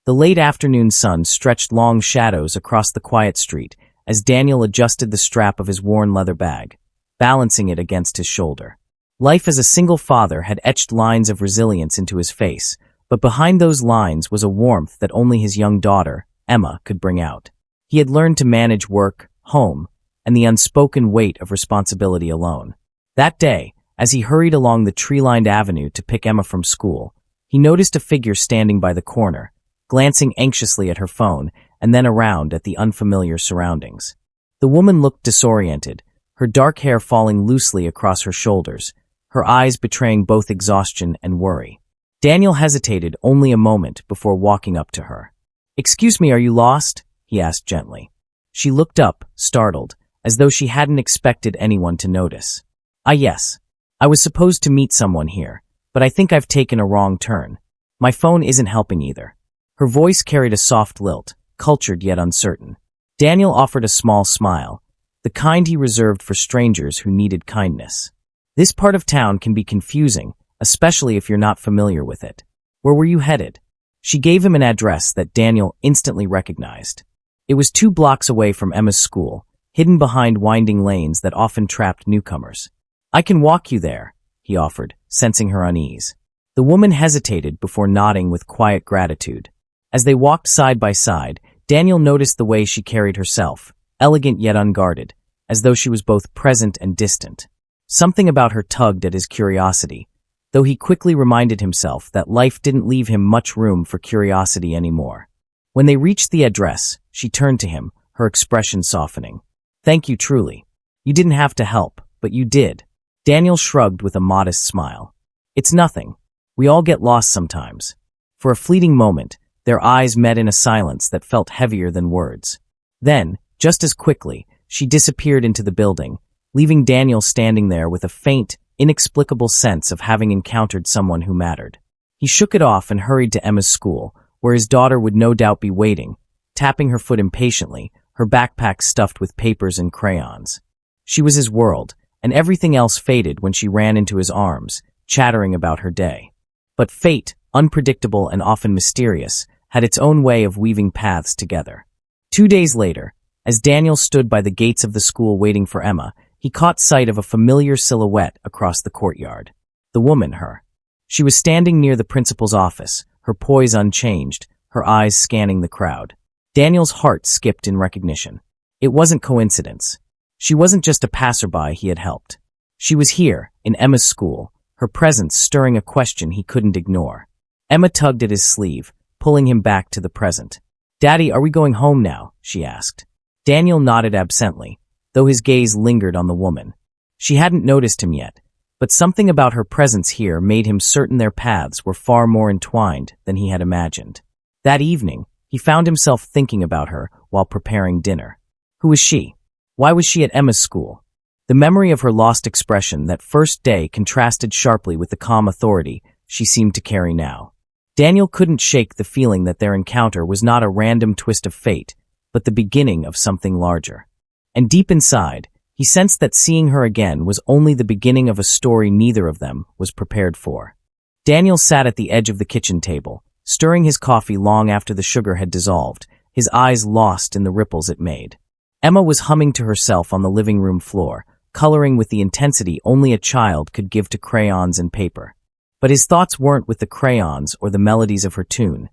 The late afternoon sun stretched long shadows across the quiet street as Daniel adjusted the strap of his worn leather bag, balancing it against his shoulder. Life as a single father had etched lines of resilience into his face, but behind those lines was a warmth that only his young daughter, Emma, could bring out. He had learned to manage work, home, and the unspoken weight of responsibility alone. That day, as he hurried along the tree-lined avenue to pick Emma from school, he noticed a figure standing by the corner, glancing anxiously at her phone and then around at the unfamiliar surroundings. The woman looked disoriented, her dark hair falling loosely across her shoulders, her eyes betraying both exhaustion and worry. Daniel hesitated only a moment before walking up to her. "Excuse me, are you lost?" he asked gently. She looked up, startled, as though she hadn't expected anyone to notice. Yes. I was supposed to meet someone here, but I think I've taken a wrong turn. My phone isn't helping either." Her voice carried a soft lilt, cultured yet uncertain. Daniel offered a small smile, the kind he reserved for strangers who needed kindness. "This part of town can be confusing, especially if you're not familiar with it. Where were you headed?" She gave him an address that Daniel instantly recognized. It was 2 blocks away from Emma's school, hidden behind winding lanes that often trapped newcomers. "I can walk you there," he offered, sensing her unease. The woman hesitated before nodding with quiet gratitude. As they walked side by side, Daniel noticed the way she carried herself, elegant yet unguarded, as though she was both present and distant. Something about her tugged at his curiosity, though he quickly reminded himself that life didn't leave him much room for curiosity anymore. When they reached the address, she turned to him, her expression softening. "Thank you truly. You didn't have to help, but you did." Daniel shrugged with a modest smile. "It's nothing. We all get lost sometimes." For a fleeting moment, their eyes met in a silence that felt heavier than words. Then, just as quickly, she disappeared into the building, leaving Daniel standing there with a faint, inexplicable sense of having encountered someone who mattered. He shook it off and hurried to Emma's school, where his daughter would no doubt be waiting, tapping her foot impatiently, her backpack stuffed with papers and crayons. She was his world, and everything else faded when she ran into his arms, chattering about her day. But fate, unpredictable and often mysterious, had its own way of weaving paths together. 2 days later, as Daniel stood by the gates of the school waiting for Emma, he caught sight of a familiar silhouette across the courtyard. The woman, her. She was standing near the principal's office, her poise unchanged, her eyes scanning the crowd. Daniel's heart skipped in recognition. It wasn't coincidence. She wasn't just a passerby he had helped. She was here, in Emma's school, her presence stirring a question he couldn't ignore. Emma tugged at his sleeve, pulling him back to the present. "Daddy, are we going home now?" she asked. Daniel nodded absently, though his gaze lingered on the woman. She hadn't noticed him yet, but something about her presence here made him certain their paths were far more entwined than he had imagined. That evening, he found himself thinking about her while preparing dinner. Who was she? Why was she at Emma's school? The memory of her lost expression that first day contrasted sharply with the calm authority she seemed to carry now. Daniel couldn't shake the feeling that their encounter was not a random twist of fate, but the beginning of something larger. And deep inside, he sensed that seeing her again was only the beginning of a story neither of them was prepared for. Daniel sat at the edge of the kitchen table, stirring his coffee long after the sugar had dissolved, his eyes lost in the ripples it made. Emma was humming to herself on the living room floor, coloring with the intensity only a child could give to crayons and paper. But his thoughts weren't with the crayons or the melodies of her tune.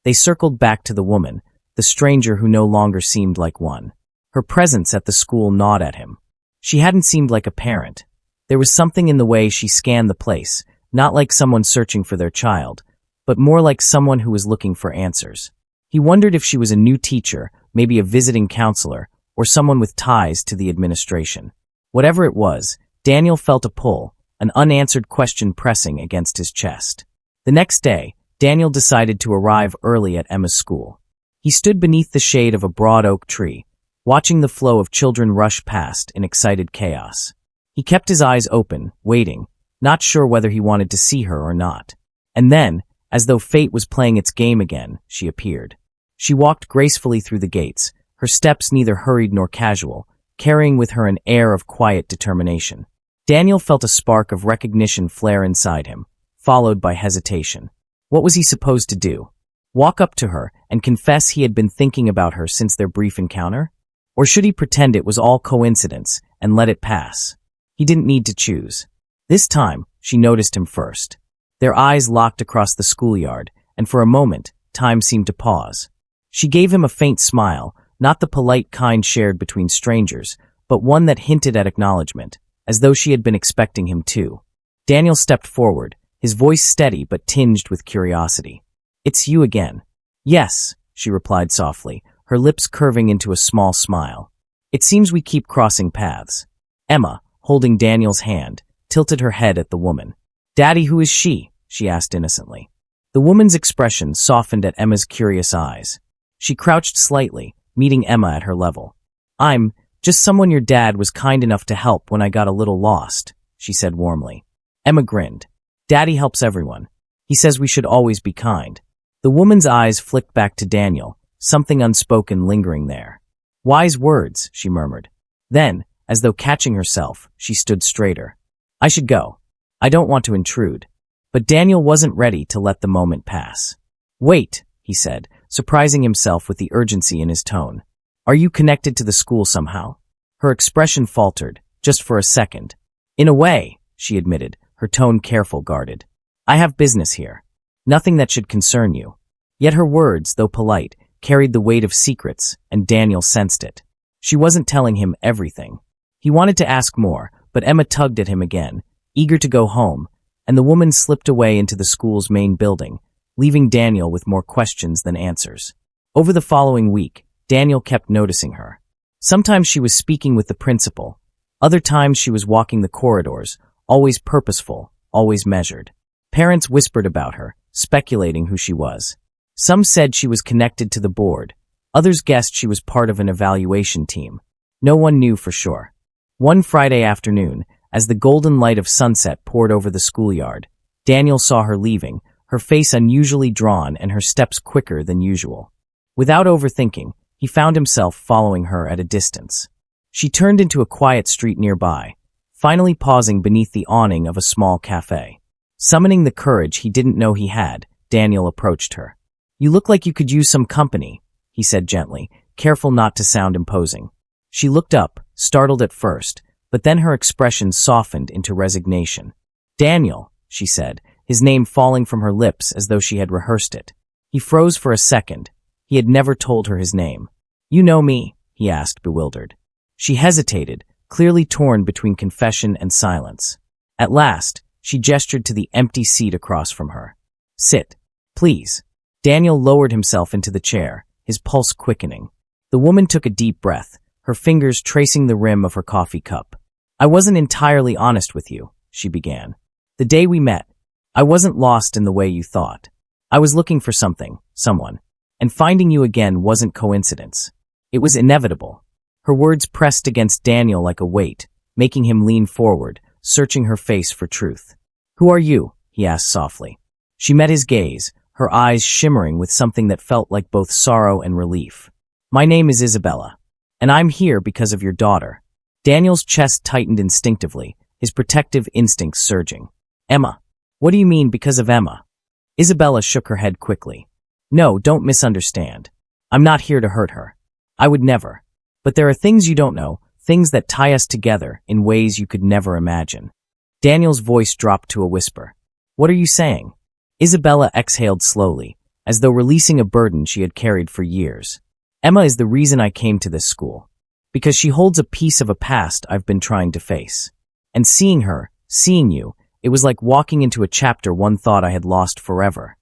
They circled back to the woman, the stranger who no longer seemed like one. Her presence at the school gnawed at him. She hadn't seemed like a parent. There was something in the way she scanned the place, not like someone searching for their child, but more like someone who was looking for answers. He wondered if she was a new teacher, maybe a visiting counselor, or someone with ties to the administration. Whatever it was, Daniel felt a pull, an unanswered question pressing against his chest. The next day, Daniel decided to arrive early at Emma's school. He stood beneath the shade of a broad oak tree, watching the flow of children rush past in excited chaos. He kept his eyes open, waiting, not sure whether he wanted to see her or not. And then, as though fate was playing its game again, she appeared. She walked gracefully through the gates, her steps neither hurried nor casual, carrying with her an air of quiet determination. Daniel felt a spark of recognition flare inside him, followed by hesitation. What was he supposed to do? Walk up to her and confess he had been thinking about her since their brief encounter? Or should he pretend it was all coincidence and let it pass? He didn't need to choose. This time, she noticed him first. Their eyes locked across the schoolyard, and for a moment, time seemed to pause. She gave him a faint smile, not the polite kind shared between strangers, but one that hinted at acknowledgement, as though she had been expecting him too. Daniel stepped forward, his voice steady but tinged with curiosity. "It's you again." "Yes," she replied softly, her lips curving into a small smile. "It seems we keep crossing paths." Emma, holding Daniel's hand, tilted her head at the woman. "Daddy, who is she?" she asked innocently. The woman's expression softened at Emma's curious eyes. She crouched slightly, meeting Emma at her level. "I'm just someone your dad was kind enough to help when I got a little lost," she said warmly. Emma grinned. "Daddy helps everyone. He says we should always be kind." The woman's eyes flicked back to Daniel, something unspoken lingering there. "Wise words," she murmured. Then, as though catching herself, she stood straighter. "I should go. I don't want to intrude." But Daniel wasn't ready to let the moment pass. "Wait," he said, surprising himself with the urgency in his tone. "Are you connected to the school somehow?" Her expression faltered, just for a second. "In a way," she admitted, her tone careful, guarded. "I have business here. Nothing that should concern you." Yet her words, though polite, carried the weight of secrets, and Daniel sensed it. She wasn't telling him everything. He wanted to ask more, but Emma tugged at him again, eager to go home, and the woman slipped away into the school's main building, leaving Daniel with more questions than answers. Over the following week, Daniel kept noticing her. Sometimes she was speaking with the principal. Other times she was walking the corridors, always purposeful, always measured. Parents whispered about her, speculating who she was. Some said she was connected to the board. Others guessed she was part of an evaluation team. No one knew for sure. One Friday afternoon, as the golden light of sunset poured over the schoolyard, Daniel saw her leaving, her face unusually drawn and her steps quicker than usual. Without overthinking, he found himself following her at a distance. She turned into a quiet street nearby, finally pausing beneath the awning of a small cafe. Summoning the courage he didn't know he had, Daniel approached her. "You look like you could use some company," he said gently, careful not to sound imposing. She looked up, startled at first, but then her expression softened into resignation. "Daniel," she said, his name falling from her lips as though she had rehearsed it. He froze for a second. He had never told her his name. "You know me?" he asked, bewildered. She hesitated, clearly torn between confession and silence. At last, she gestured to the empty seat across from her. "Sit, please." Daniel lowered himself into the chair, his pulse quickening. The woman took a deep breath, her fingers tracing the rim of her coffee cup. "I wasn't entirely honest with you," she began. "The day we met, I wasn't lost in the way you thought. I was looking for something, someone, and finding you again wasn't coincidence. It was inevitable." Her words pressed against Daniel like a weight, making him lean forward, searching her face for truth. "Who are you?" he asked softly. She met his gaze, her eyes shimmering with something that felt like both sorrow and relief. "My name is Isabella, and I'm here because of your daughter." Daniel's chest tightened instinctively, his protective instincts surging. "Emma, what do you mean because of Emma?" Isabella shook her head quickly. "No, don't misunderstand. I'm not here to hurt her. I would never. But there are things you don't know, things that tie us together in ways you could never imagine." Daniel's voice dropped to a whisper. "What are you saying?" Isabella exhaled slowly, as though releasing a burden she had carried for years. "Emma is the reason I came to this school. Because she holds a piece of a past I've been trying to face. And seeing her, seeing you, it was like walking into a chapter one thought I had lost forever."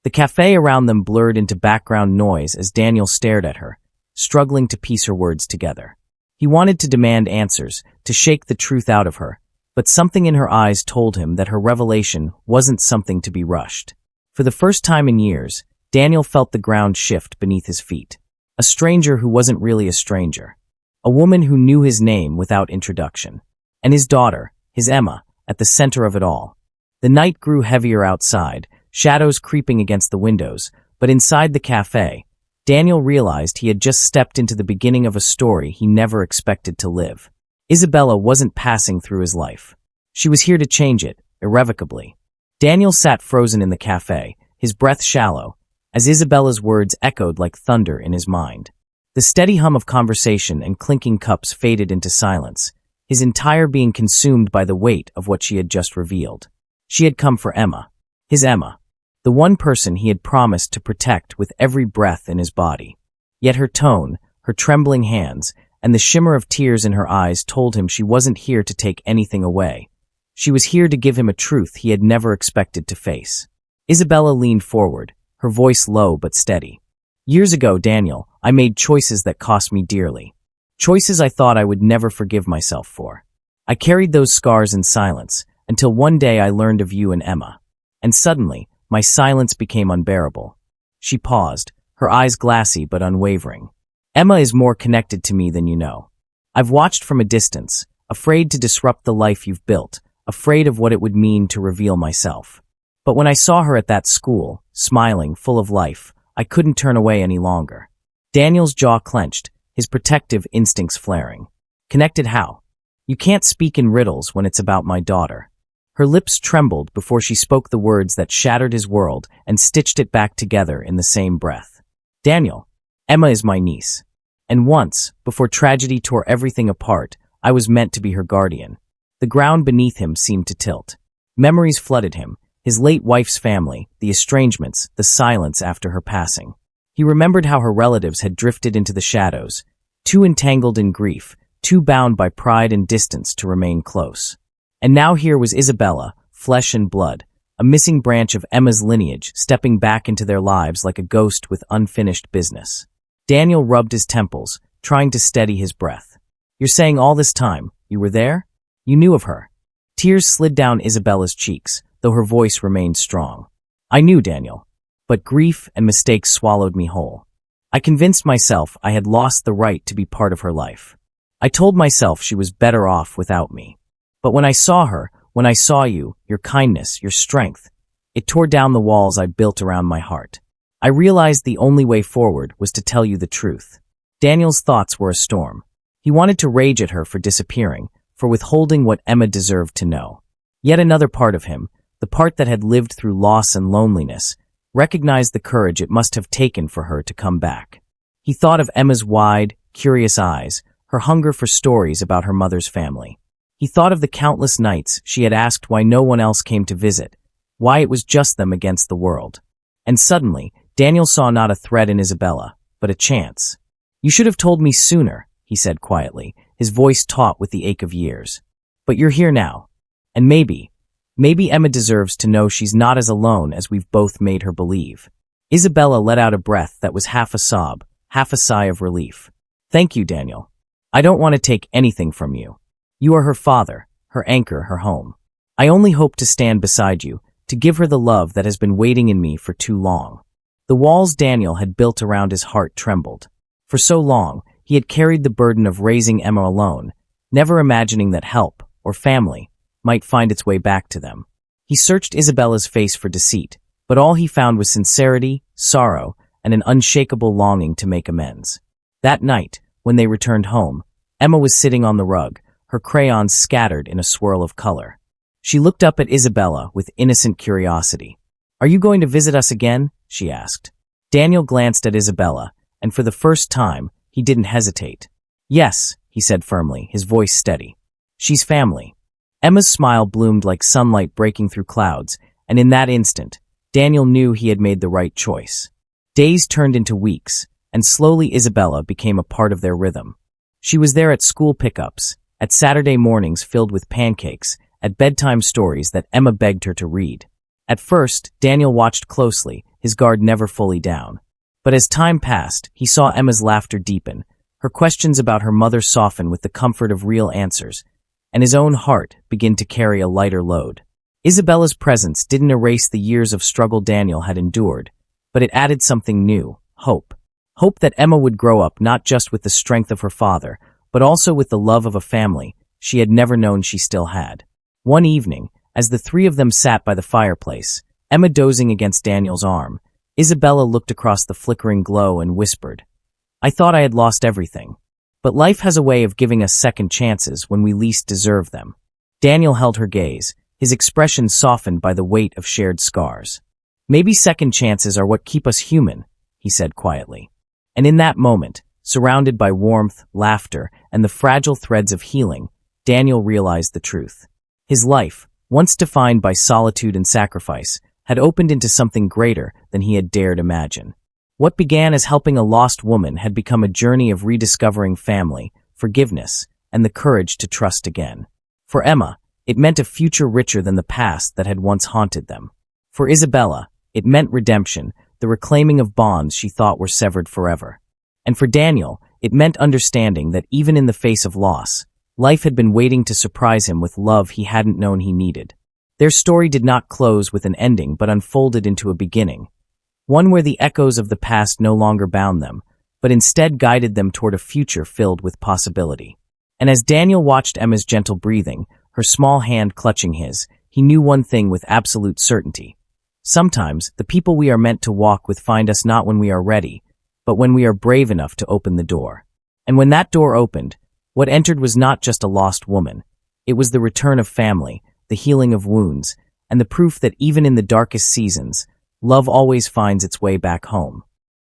The cafe around them blurred into background noise as Daniel stared at her, struggling to piece her words together. He wanted to demand answers, to shake the truth out of her, but something in her eyes told him that her revelation wasn't something to be rushed. For the first time in years, Daniel felt the ground shift beneath his feet. A stranger who wasn't really a stranger. A woman who knew his name without introduction. And his daughter, his Emma, at the center of it all. The night grew heavier outside, shadows creeping against the windows, but inside the cafe, Daniel realized he had just stepped into the beginning of a story he never expected to live. Isabella wasn't passing through his life. She was here to change it, irrevocably. Daniel sat frozen in the cafe, his breath shallow, as Isabella's words echoed like thunder in his mind. The steady hum of conversation and clinking cups faded into silence, his entire being consumed by the weight of what she had just revealed. She had come for Emma. His Emma. The one person he had promised to protect with every breath in his body. Yet her tone, her trembling hands, and the shimmer of tears in her eyes told him she wasn't here to take anything away. She was here to give him a truth he had never expected to face. Isabella leaned forward, her voice low but steady. Years ago, Daniel, I made choices that cost me dearly. Choices I thought I would never forgive myself for. I carried those scars in silence, until one day I learned of you and Emma. And suddenly, my silence became unbearable. She paused, her eyes glassy but unwavering. Emma is more connected to me than you know. I've watched from a distance, afraid to disrupt the life you've built, afraid of what it would mean to reveal myself. But when I saw her at that school, smiling, full of life, I couldn't turn away any longer. Daniel's jaw clenched, his protective instincts flaring. Connected how? You can't speak in riddles when it's about my daughter. Her lips trembled before she spoke the words that shattered his world and stitched it back together in the same breath. Daniel, Emma is my niece. And once, before tragedy tore everything apart, I was meant to be her guardian. The ground beneath him seemed to tilt. Memories flooded him, his late wife's family, the estrangements, the silence after her passing. He remembered how her relatives had drifted into the shadows, too entangled in grief, too bound by pride and distance to remain close. And now here was Isabella, flesh and blood, a missing branch of Emma's lineage, stepping back into their lives like a ghost with unfinished business. Daniel rubbed his temples, trying to steady his breath. You're saying all this time, you were there? You knew of her? Tears slid down Isabella's cheeks, though her voice remained strong. I knew, Daniel. But grief and mistakes swallowed me whole. I convinced myself I had lost the right to be part of her life. I told myself she was better off without me. But when I saw her, when I saw you, your kindness, your strength, it tore down the walls I'd built around my heart. I realized the only way forward was to tell you the truth. Daniel's thoughts were a storm. He wanted to rage at her for disappearing, for withholding what Emma deserved to know. Yet another part of him, the part that had lived through loss and loneliness, recognized the courage it must have taken for her to come back. He thought of Emma's wide, curious eyes, her hunger for stories about her mother's family. He thought of the countless nights she had asked why no one else came to visit, why it was just them against the world. And suddenly, Daniel saw not a threat in Isabella, but a chance. You should have told me sooner, he said quietly, his voice taut with the ache of years. But you're here now. And maybe Emma deserves to know she's not as alone as we've both made her believe. Isabella let out a breath that was half a sob, half a sigh of relief. Thank you, Daniel. I don't want to take anything from you. You are her father, her anchor, her home. I only hope to stand beside you, to give her the love that has been waiting in me for too long. The walls Daniel had built around his heart trembled. For so long, he had carried the burden of raising Emma alone, never imagining that help, or family, might find its way back to them. He searched Isabella's face for deceit, but all he found was sincerity, sorrow, and an unshakable longing to make amends. That night, when they returned home, Emma was sitting on the rug, her crayons scattered in a swirl of color. She looked up at Isabella with innocent curiosity. Are you going to visit us again? She asked. Daniel glanced at Isabella, and for the first time, he didn't hesitate. Yes, he said firmly, his voice steady. She's family. Emma's smile bloomed like sunlight breaking through clouds, and in that instant, Daniel knew he had made the right choice. Days turned into weeks, and slowly Isabella became a part of their rhythm. She was there at school pickups, at Saturday mornings filled with pancakes, at bedtime stories that Emma begged her to read. At first, Daniel watched closely, his guard never fully down. But as time passed, he saw Emma's laughter deepen, her questions about her mother soften with the comfort of real answers, and his own heart begin to carry a lighter load. Isabella's presence didn't erase the years of struggle Daniel had endured, but it added something new, hope. Hope that Emma would grow up not just with the strength of her father, but also with the love of a family she had never known she still had. One evening, as the three of them sat by the fireplace, Emma dozing against Daniel's arm, Isabella looked across the flickering glow and whispered, I thought I had lost everything. But life has a way of giving us second chances when we least deserve them. Daniel held her gaze, his expression softened by the weight of shared scars. Maybe second chances are what keep us human, he said quietly. And in that moment, surrounded by warmth, laughter, and the fragile threads of healing, Daniel realized the truth. His life, once defined by solitude and sacrifice, had opened into something greater than he had dared imagine. What began as helping a lost woman had become a journey of rediscovering family, forgiveness, and the courage to trust again. For Emma, it meant a future richer than the past that had once haunted them. For Isabella, it meant redemption, the reclaiming of bonds she thought were severed forever. And for Daniel, it meant understanding that even in the face of loss, life had been waiting to surprise him with love he hadn't known he needed. Their story did not close with an ending but unfolded into a beginning, one where the echoes of the past no longer bound them, but instead guided them toward a future filled with possibility. And as Daniel watched Emma's gentle breathing, her small hand clutching his, he knew one thing with absolute certainty. Sometimes, the people we are meant to walk with find us not when we are ready, but when we are brave enough to open the door. And when that door opened, what entered was not just a lost woman. It was the return of family, the healing of wounds, and the proof that even in the darkest seasons, love always finds its way back home.